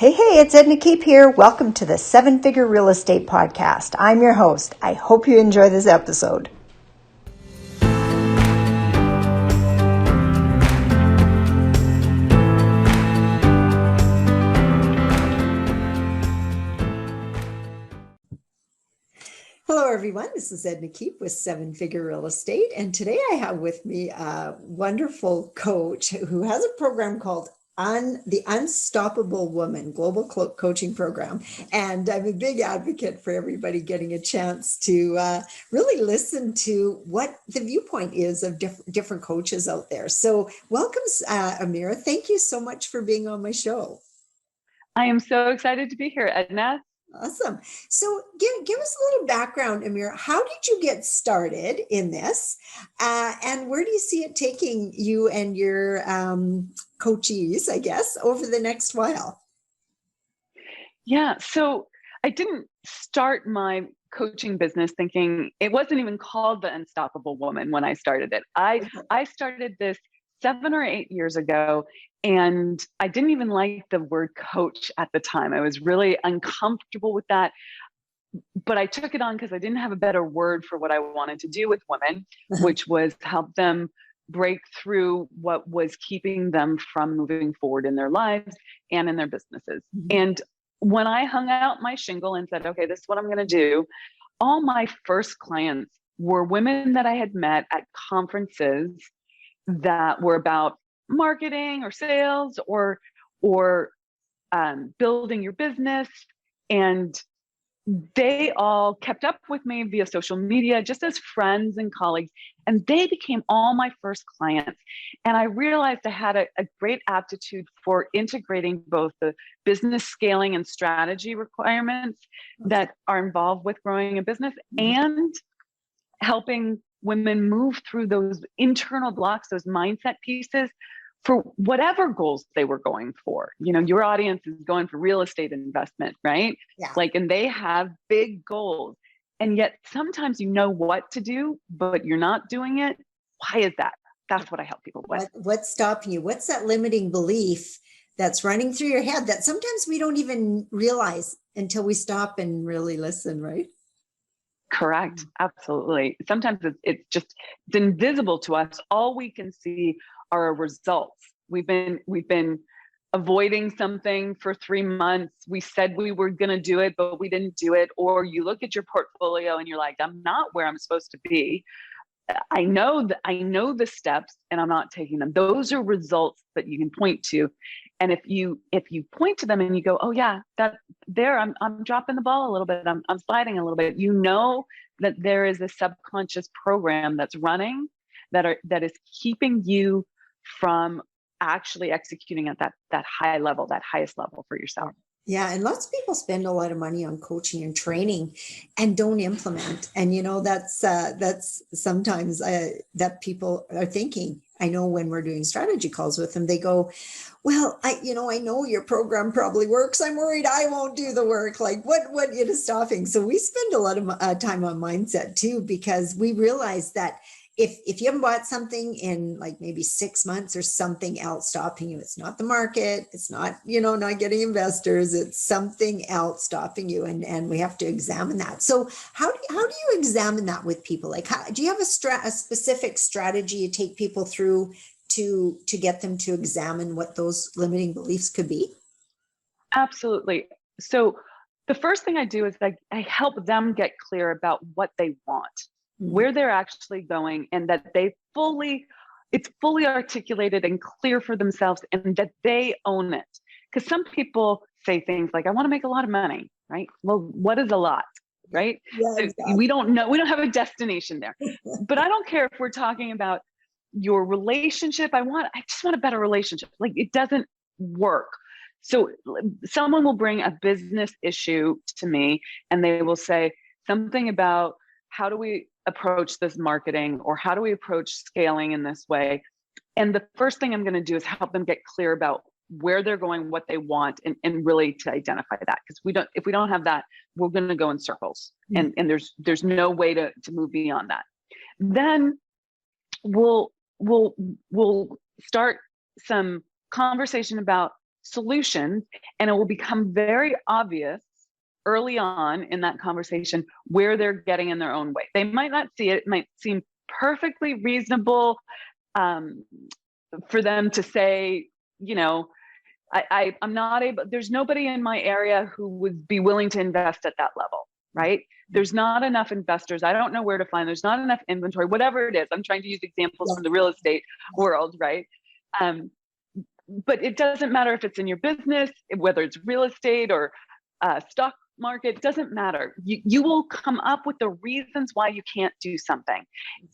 Hey, it's Edna Keep here. Welcome to the Seven Figure Real Estate Podcast. I'm your host. I hope you enjoy this episode. Hello, everyone. This is Edna Keep with Seven Figure Real Estate. And today I have with me a wonderful coach who has a program called the Unstoppable Woman Global Coaching Program. And I'm a big advocate for everybody getting a chance to really listen to what the viewpoint is of different coaches out there. So welcome, Amira. Thank you so much for being on my show. I am so excited to be here, Edna. Awesome. So give us a little background, Amira. How did you get started in this? And where do you see it taking you and your coachees, I guess, over the next while? Yeah, so I didn't start my coaching business thinking it wasn't even called the Unstoppable Woman when I started it. I started this 7 or 8 years ago, and I didn't even like the word coach at the time. I was really uncomfortable with that, but I took it on because I didn't have a better word for what I wanted to do with women, which was help them break through what was keeping them from moving forward in their lives and in their businesses. And when I hung out my shingle and said, okay, this is what I'm going to do, all my first clients were women that I had met at conferences that were about marketing or sales or building your business. And they all kept up with me via social media, just as friends and colleagues, and they became all my first clients. And I realized I had a great aptitude for integrating both the business scaling and strategy requirements that are involved with growing a business and helping women move through those internal blocks, those mindset pieces for whatever goals they were going for. You know, your audience is going for real estate investment, right? Yeah. And they have big goals. And yet sometimes you know what to do, but you're not doing it. Why is that? That's what I help people with. What's stopping you? What's that limiting belief that's running through your head that sometimes we don't even realize until we stop and really listen, right? Correct. Absolutely. Sometimes it's invisible to us. All we can see are results. We've been avoiding something for 3 months. We said we were going to do it, but we didn't do it. Or you look at your portfolio and you're like, I'm not where I'm supposed to be. I know the steps and I'm not taking them. Those are results that you can point to. And if you point to them and you go, oh yeah, I'm dropping the ball a little bit. I'm sliding a little bit. You know that there is a subconscious program that's running that is keeping you from actually executing at that high level, that highest level for yourself. Yeah. And lots of people spend a lot of money on coaching and training and don't implement. And, you know, that's sometimes that people are thinking. I know when we're doing strategy calls with them, they go, well, I know your program probably works. I'm worried I won't do the work. Like what is stopping? So we spend a lot of time on mindset too, because we realize that if you haven't bought something in like maybe 6 months, or something else stopping you. It's not the market. It's not, not getting investors. It's something else stopping you. And we have to examine that. So how do you examine that with people? Like, do you have a specific strategy you take people through to get them to examine what those limiting beliefs could be? Absolutely. So the first thing I do is I help them get clear about what they want, where they're actually going, and that it's fully articulated and clear for themselves, and that they own it. Because some people say things like, I want to make a lot of money, right? Well, what is a lot, right? Yeah, So exactly. we don't know, we don't have a destination there. But I don't care if we're talking about your relationship. I just want a better relationship. Like, it doesn't work. So someone will bring a business issue to me and they will say something about, how do we approach this marketing, or how do we approach scaling in this way? And the first thing I'm going to do is help them get clear about where they're going, what they want, and really to identify that. Because if we don't have that, we're going to go in circles, and there's no way to move beyond that. Then we'll start some conversation about solutions, and it will become very obvious early on in that conversation where they're getting in their own way. They might not see it. It might seem perfectly reasonable for them to say, you know, I'm not able, there's nobody in my area who would be willing to invest at that level, right? There's not enough investors. I don't know where to find, there's not enough inventory, whatever it is. I'm trying to use examples from the real estate world, right? But it doesn't matter if it's in your business, whether it's real estate or stock market, it doesn't matter. You will come up with the reasons why you can't do something.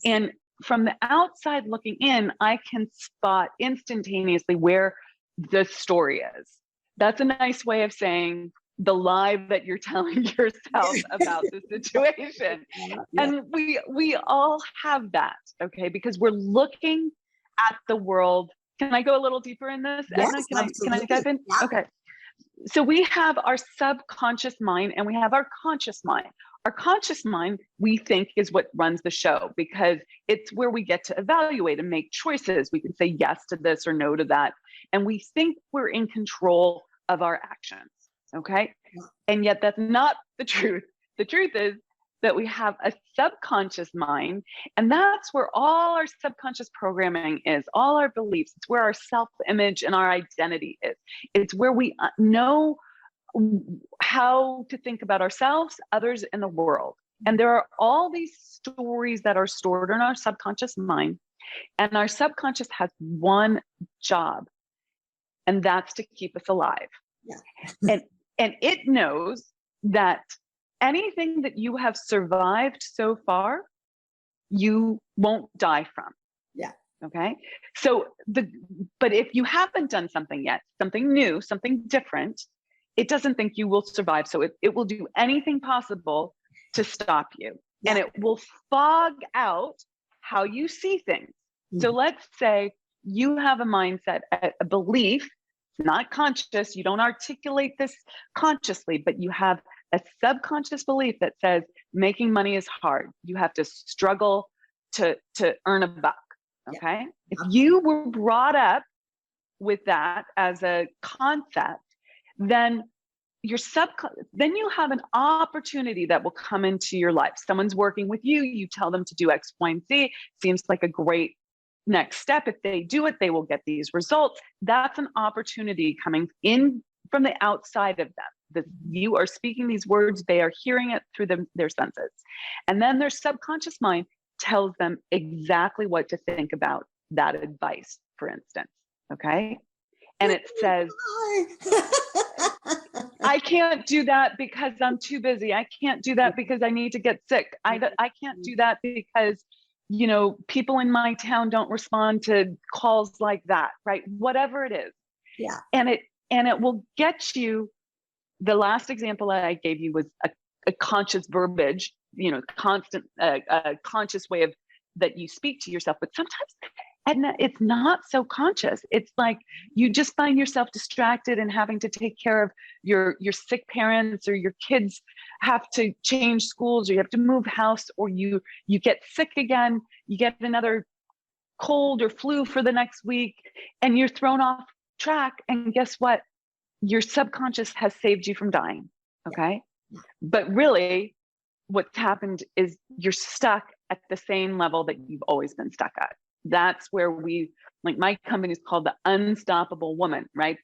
And from the outside looking in, I can spot instantaneously where the story is. That's a nice way of saying the lie that you're telling yourself about the situation. And we all have that, okay? Because we're looking at the world. Can I go a little deeper in this? Yes, Can I dive in? Yeah. Okay. So we have our subconscious mind and we have our conscious mind. Our conscious mind, we think, is what runs the show because it's where we get to evaluate and make choices. We can say yes to this or no to that. And we think we're in control of our actions, okay? And yet that's not the truth. The truth is that we have a subconscious mind, and that's where all our subconscious programming is, all our beliefs. It's where our self-image and our identity is. It's where we know how to think about ourselves, others, and the world. And there are all these stories that are stored in our subconscious mind, and our subconscious has one job, and that's to keep us alive. Yeah. and it knows that anything that you have survived so far, you won't die from. Yeah. Okay. So but if you haven't done something yet, something new, something different, it doesn't think you will survive. So it will do anything possible to stop you. Yeah. And it will fog out how you see things. Mm-hmm. So let's say you have a mindset, a belief, not conscious, you don't articulate this consciously, but you have a subconscious belief that says making money is hard. You have to struggle to earn a buck. Okay. Yeah. If you were brought up with that as a concept, then then you have an opportunity that will come into your life. Someone's working with you, you tell them to do X, Y, and Z. Seems like a great next step. If they do it, they will get these results. That's an opportunity coming in from the outside of them. That you are speaking these words, they are hearing it through their senses. And then their subconscious mind tells them exactly what to think about that advice, for instance. Okay. And it says, I can't do that because I'm too busy. I can't do that because I need to get sick. I can't do that because, you know, people in my town don't respond to calls like that, right? Whatever it is. Yeah. And it will get you. The last example I gave you was a conscious verbiage, you know, constant, conscious way of that you speak to yourself. But sometimes, Edna, it's not so conscious. It's like you just find yourself distracted and having to take care of your sick parents, or your kids have to change schools, or you have to move house, or you get sick again, you get another cold or flu for the next week, and you're thrown off track. And guess what? Your subconscious has saved you from dying. Okay. Yeah. But really what's happened is you're stuck at the same level that you've always been stuck at. That's where my company is called the Unstoppable Woman, right?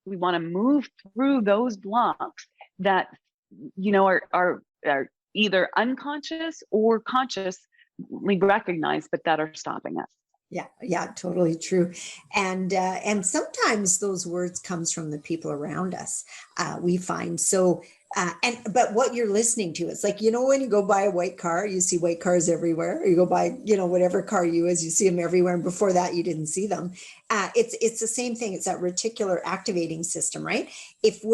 We want to move through those blocks that, you know, are either unconscious or consciously recognized, but that are stopping us. Yeah, totally true. And sometimes those words comes from the people around us. We find so. But what you're listening to, it's like, you know, when you go buy a white car, you see white cars everywhere. Or you go buy, you know, whatever car you see them everywhere. And before that, you didn't see them. It's the same thing. It's that reticular activating system, right? If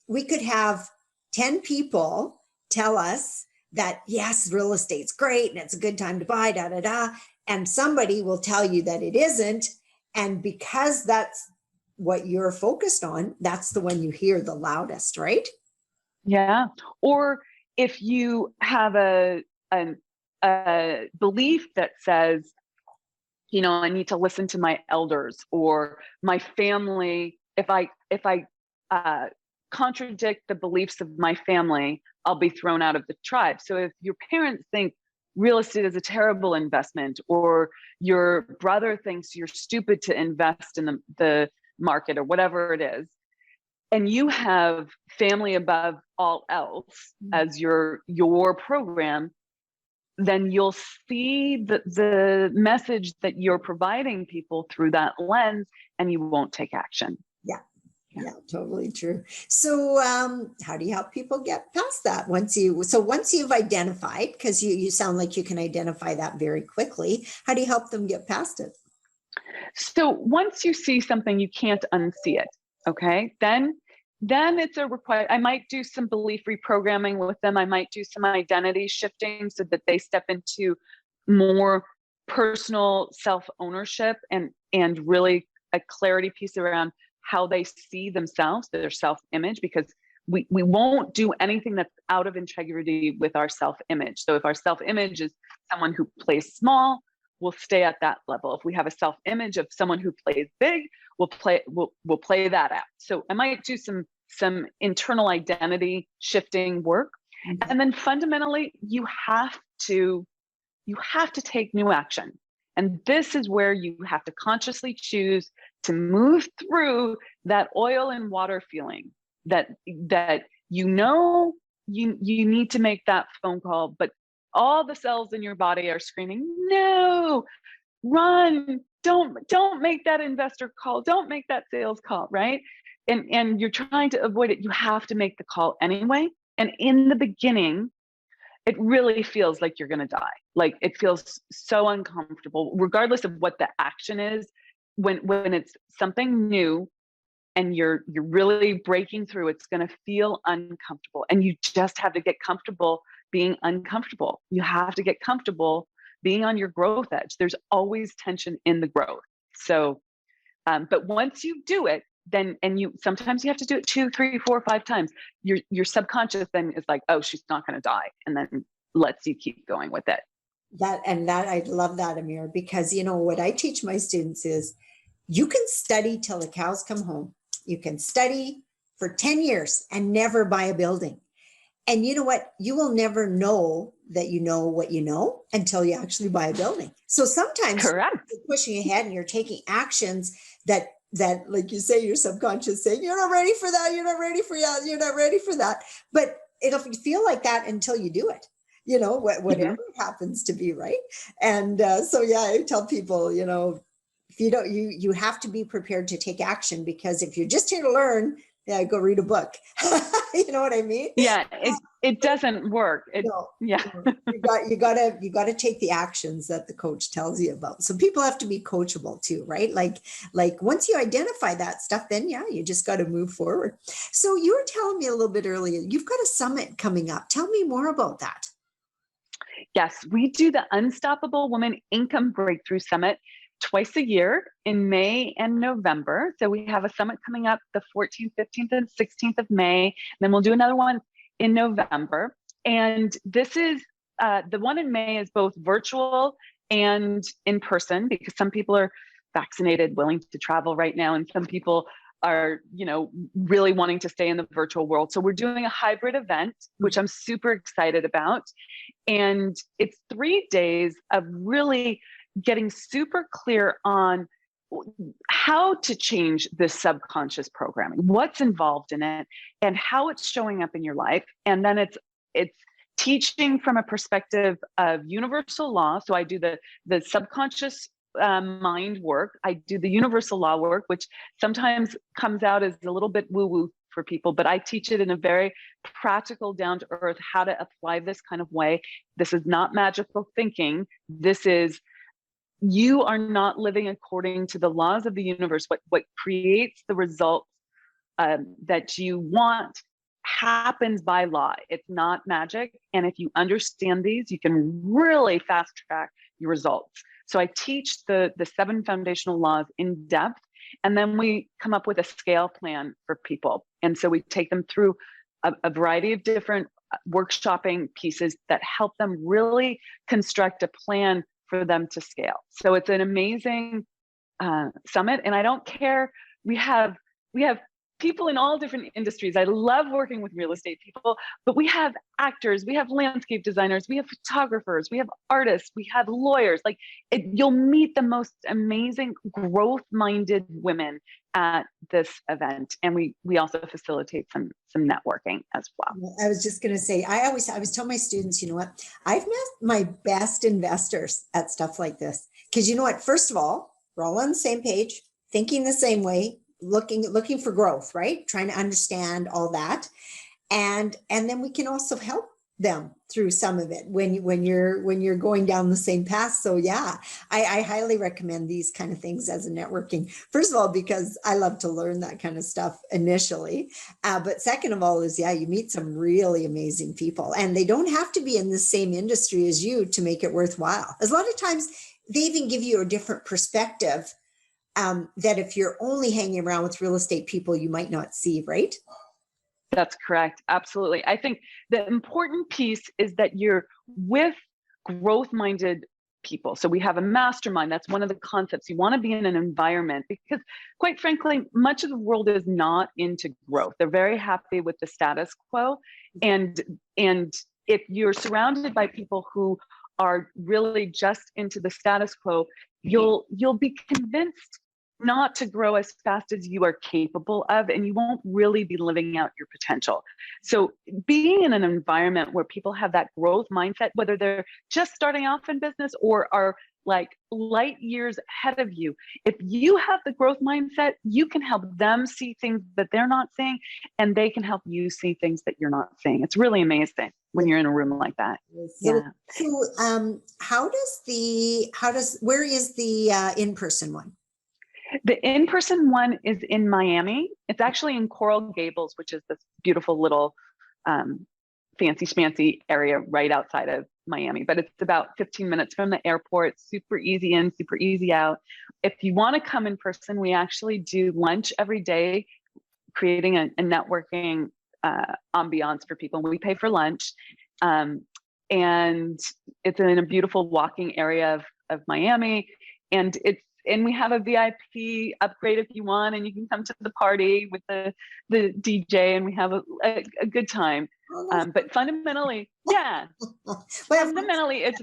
we could have 10 people tell us that, yes, real estate's great and it's a good time to buy, da, da, da. And somebody will tell you that it isn't. And because that's what you're focused on, that's the one you hear the loudest, right? Yeah. Or if you have a belief that says, you know, I need to listen to my elders, or my family if I contradict the beliefs of my family, I'll be thrown out of the tribe. So if your parents think real estate is a terrible investment, or your brother thinks you're stupid to invest in the market or whatever it is, and you have family above all else as your program, then you'll see the message that you're providing people through that lens, and you won't take action. Yeah, totally true. So how do you help people get past that? Once you've identified, because you sound like you can identify that very quickly, how do you help them get past it? So once you see something, you can't unsee it. Okay, then it's a required. I might do some belief reprogramming with them. I might do some identity shifting so that they step into more personal self-ownership and really a clarity piece around how they see themselves, their self-image, because we won't do anything that's out of integrity with our self-image. So if our self-image is someone who plays small, we'll stay at that level. If we have a self-image of someone who plays big, we'll play that out. So I might do some internal identity shifting work. And then fundamentally, you have to take new action. And this is where you have to consciously choose to move through that oil and water feeling that you need to make that phone call, but all the cells in your body are screaming, no, run, don't make that investor call, don't make that sales call, right? And you're trying to avoid it. You have to make the call anyway. And in the beginning, it really feels like you're going to die. Like it feels so uncomfortable, regardless of what the action is. When it's something new and you're really breaking through, it's going to feel uncomfortable. And you just have to get comfortable being uncomfortable. You have to get comfortable being on your growth edge. There's always tension in the growth. So, but once you do it, then, and sometimes you have to do it 2, 3, 4, 5 times. Your subconscious then is like, oh, she's not going to die. And then lets you keep going with it. That I love that, Amira, because what I teach my students is you can study till the cows come home. You can study for 10 years and never buy a building. And you know what? You will never know that you know what you know until you actually buy a building. So sometimes Correct. You're pushing ahead and you're taking actions that, like you say, your subconscious saying, you're not ready for that. You're not ready for that. You're not ready for that. But it'll feel like that until you do it, whatever happens to be, right? And so, yeah, I tell people, if you don't, you have to be prepared to take action, because if you're just here to learn, go read a book. You know what I mean? Yeah, it doesn't work. You got to take the actions that the coach tells you about. So people have to be coachable too, right? Like once you identify that stuff, then you just got to move forward. So you were telling me a little bit earlier, you've got a summit coming up. Tell me more about that. Yes, we do the Unstoppable Woman Income Breakthrough Summit twice a year in May and November. So we have a summit coming up the 14th, 15th, and 16th of May. And then we'll do another one in November. And this is the one in May is both virtual and in person, because some people are vaccinated, willing to travel right now, and some people are, really wanting to stay in the virtual world. So we're doing a hybrid event, which I'm super excited about. And it's 3 days of really getting super clear on how to change this subconscious programming, what's involved in it, and how it's showing up in your life. And then it's teaching from a perspective of universal law. So I do the subconscious mind work. I do the universal law work, which sometimes comes out as a little bit woo-woo for people, but I teach it in a very practical, down to earth, how to apply this kind of way. This is not magical thinking. This is, you are not living according to the laws of the universe. What creates the results that you want happens by law. It's not magic. And if you understand these, you can really fast track your results. So I teach the 7 foundational laws in depth, and then we come up with a scale plan for people. And so we take them through a variety of different workshopping pieces that help them really construct a plan for them to scale. So it's an amazing summit. And I don't care, we have we have people in all different industries. I love working with real estate people, but we have actors, we have landscape designers, we have photographers, we have artists, we have lawyers. Like you'll meet the most amazing growth-minded women at this event. And we also facilitate some networking as well. I was just going to say, I always tell my students, you know what, I've met my best investors at stuff like this. Because you know what, first of all, we're all on the same page, thinking the same way, looking for growth, right? Trying to understand all that. And then we can also help them through some of it when you're going down the same path. So yeah, I highly recommend these kind of things as a networking. First of all, because I love to learn that kind of stuff initially. But second of all is, yeah, you meet some really amazing people, and they don't have to be in the same industry as you to make it worthwhile. As a lot of times they even give you a different perspective that if you're only hanging around with real estate people, you might not see, right? That's correct. Absolutely. I think the important piece is that you're with growth-minded people. So we have a mastermind. That's one of the concepts. You want to be in an environment because, quite frankly, much of the world is not into growth. They're very happy with the status quo. And if you're surrounded by people who are really just into the status quo, you'll be convinced not to grow as fast as you are capable of, and you won't really be living out your potential. So being in an environment where people have that growth mindset, whether they're just starting off in business or are like light years ahead of you, if you have the growth mindset, you can help them see things that they're not seeing, and they can help you see things that you're not seeing. It's really amazing when you're in a room like that. So, where is the in-person one? The in-person one is in Miami. It's actually in Coral Gables, which is this beautiful little fancy schmancy area right outside of Miami. But it's about 15 minutes from the airport, super easy in, super easy out. If you want to come in person, we actually do lunch every day, creating a networking ambiance for people. We pay for lunch. And it's in a beautiful walking area of Miami. And we have a VIP upgrade if you want, and you can come to the party with the DJ, and we have a good time. But fundamentally, yeah. Fundamentally, it's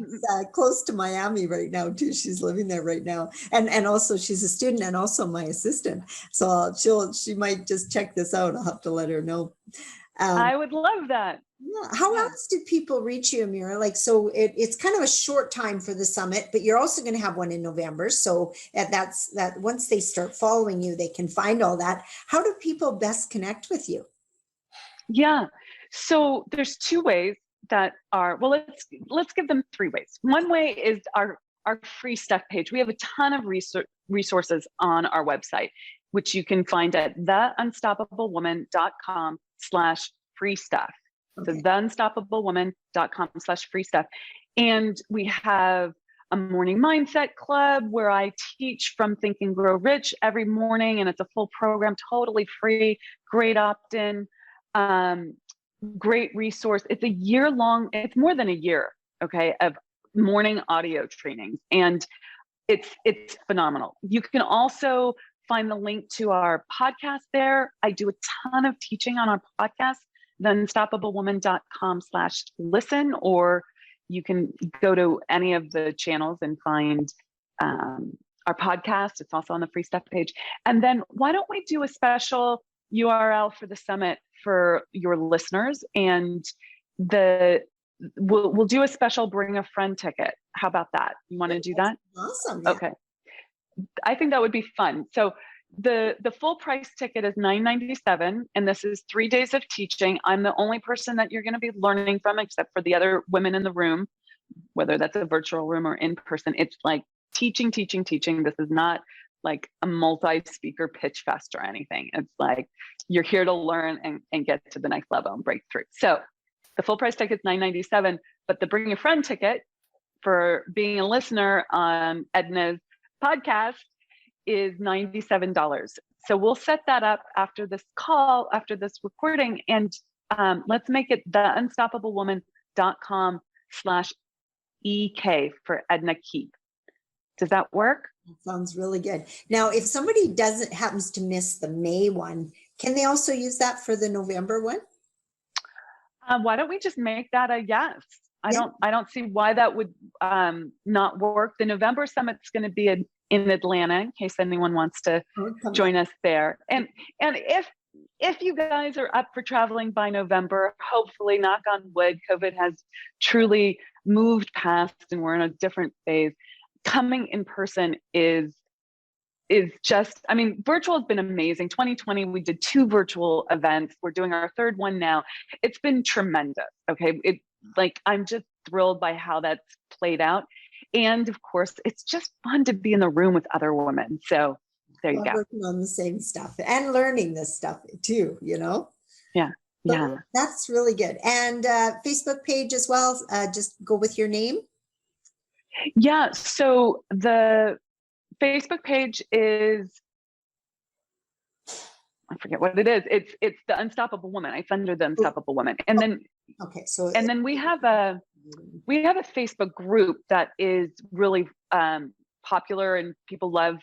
close to Miami right now too. She's living there right now, and also she's a student and also my assistant. So she might just check this out. I'll have to let her know. I would love that. Yeah. How else do people reach you, Amira? Like, so it's kind of a short time for the summit, but you're also going to have one in November. So that's once they start following you, they can find all that. How do people best connect with you? Yeah. So there's two ways that are, well, let's give them three ways. One way is our free stuff page. We have a ton of resources on our website, which you can find at theunstoppablewoman.com/free stuff. Okay. So theunstoppablewoman.com/free stuff. And we have a morning mindset club where I teach from Think and Grow Rich every morning. And it's a full program, totally free, great opt-in, great resource. It's a year-long, it's more than a year, okay, of morning audio trainings. And it's phenomenal. You can also find the link to our podcast there. I do a ton of teaching on our podcast, theunstoppablewoman.com/listen, or you can go to any of the channels and find our podcast. It's also on the free stuff page. And then why don't we do a special URL for the summit for your listeners? And we'll do a special bring a friend ticket. How about that? You want to do that? Awesome. Yeah. Okay. I think that would be fun. So the full price ticket is $9.97, and this is 3 days of teaching. I'm the only person that you're going to be learning from, except for the other women in the room, whether that's a virtual room or in person. It's like teaching. This is not like a multi-speaker pitch fest or anything. It's like you're here to learn and get to the next level and break through. So the full price ticket is $9.97, but the bring a friend ticket for being a listener on Edna's podcast is $97. So we'll set that up after this call, after this recording, and let's make it theunstoppablewoman.com/EK for Edna Keep. Does that work? Sounds really good. Now, if somebody doesn't happens to miss the May one, can they also use that for the November one? Why don't we just make that a yes? Yeah. I don't see why that would not work. The November summit's going to be in Atlanta, in case anyone wants to join us there. And if you guys are up for traveling by November, hopefully, knock on wood, COVID has truly moved past and we're in a different phase. Coming in person is just, I mean, virtual has been amazing. 2020, we did 2 virtual events. We're doing our 3rd one now. It's been tremendous. Okay. I'm just thrilled by how that's played out. And of course, it's just fun to be in the room with other women. So there you go. Working on the same stuff and learning this stuff too, Yeah. Yeah. That's really good. And Facebook page as well. Just go with your name. Yeah. So the Facebook page is, I forget what it is. It's the Unstoppable Woman. I funded the Unstoppable Woman. And then okay, so and then we have a Facebook group that is really popular and people love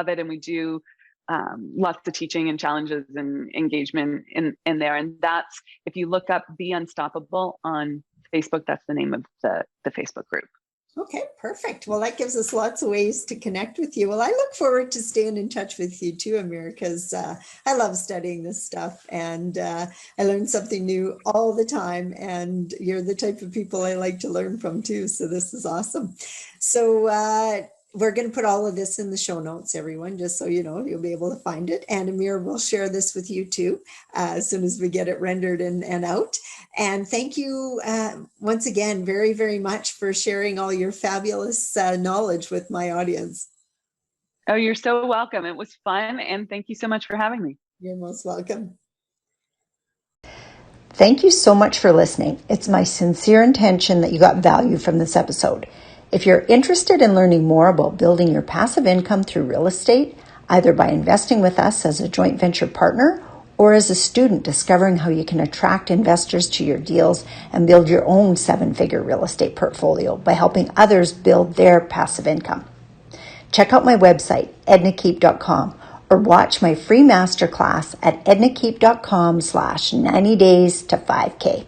it. And we do lots of teaching and challenges and engagement in there. And that's, if you look up Be Unstoppable on Facebook, that's the name of the Facebook group. Okay, perfect. Well, that gives us lots of ways to connect with you. Well, I look forward to staying in touch with you too, Amira, because I love studying this stuff and I learn something new all the time. And you're the type of people I like to learn from too. So this is awesome. So we're going to put all of this in the show notes, everyone, just so you know, you'll be able to find it. And Amira will share this with you too, as soon as we get it rendered and out. And thank you once again, very, very much for sharing all your fabulous knowledge with my audience. Oh, you're so welcome. It was fun. And thank you so much for having me. You're most welcome. Thank you so much for listening. It's my sincere intention that you got value from this episode. If you're interested in learning more about building your passive income through real estate, either by investing with us as a joint venture partner or as a student discovering how you can attract investors to your deals and build your own 7-figure real estate portfolio by helping others build their passive income, check out my website, ednakeep.com, or watch my free masterclass at ednakeep.com/90days to 5K.